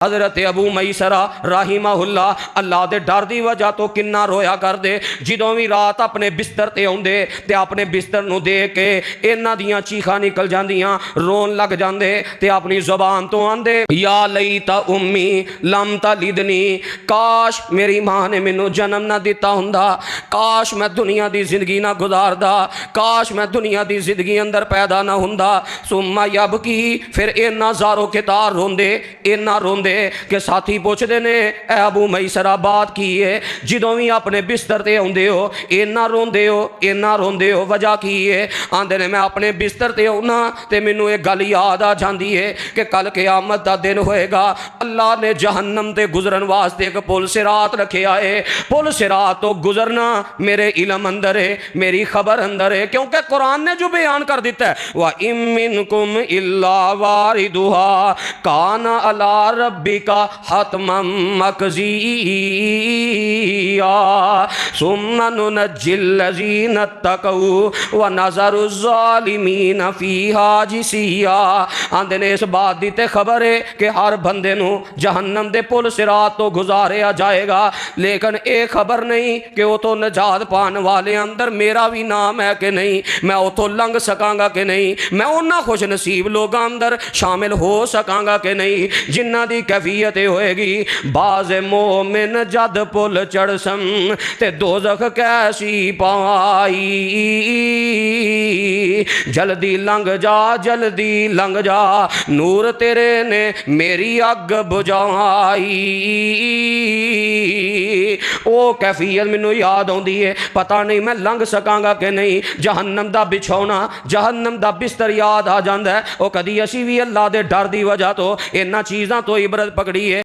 हज़रत अबू मैसरा राहिमहुल्ला अल्लाह दे डर दी वजह तो किन्ना रोया करदे। जदों भी रात अपने बिस्तर ते आउंदे ते अपने बिस्तर नूं देख के इन्हां दियां चीखां निकल जांदियां, रोन लग जांदे ते अपनी ज़ुबान तो आंदे या लईता उम्मी लम तलिदनी, काश मेरी मां ने मैनू जन्म ना दिता हुंदा, काश मैं दुनिया दी जिंदगी ना गुजारदा, काश मैं दुनिया दी जिंदगी अंदर पैदा ना हुंदा। सुम्मा यबकी, फिर इन्ना ज़ारो कितार रोंदे, इन्ना रोंदे कि साथी पुछदे ने ऐ अबू मैसरा बात की है, जदों भी अपने बिस्तर ते आउंदे हो इन्ना रोंदे हो, इन्ना रोंदे हो, वजह की है? आंदे ने मैं अपने बिस्तर ते आउना ते मैनू एक गल याद आ जाती है कि कल क़यामत दा दिन होएगा, अल्लाह ने जहन्नम ते गुजरन वास्ते एक पुल सिरात रखिया है। पुल सिरात तो गुजरना मेरे इलम अंदर है, मेरी खबर अंदर है, क्योंकि कुरान ने जो बयान कर दिता है वा इमिनकुम इल्ला वारिदुहा काना अला रब्बिका हतमम मकज़िया सुम्मा नुनज्जिल लज़ीना तक़ऊ व नज़रु ज़ालिमीन फ़ीहा जिसिया। आंदे ने इस बात दी ते खबर है कि हर बंदे नू जहन्नम दे पुल सिरात तो गुजारिया जाएगा, लेकिन ये खबर नहीं कि वो तो निजात पाने वाले अंदर मेरा भी नाम है कि नहीं, मैं उतो लंघ सकांगा कि नहीं, मैं उन्हां खुश नसीब लोगों अंदर शामिल हो सकांगा कि नहीं जिन्हां दी कैफियत होएगी। बाज़ मोमिन जद पुल चढ़सन ते दोज़ख कैसी पाई, जल्दी लंघ जा जल्दी लंघ जा, नूर तेरे ने मेरी अग बुझाई। ओ कैफियत मैनू याद आउंदी है, पता नहीं मैं लंघ सकांगा कि नहीं। जहन्नम दा बिछौना, जहन्नम दा बिस्तर याद आ जांदा है। ओ कदी असी भी अल्लाह दे डर दी वजह तो इन्हां चीज़ां तो इबरत पकड़ी है।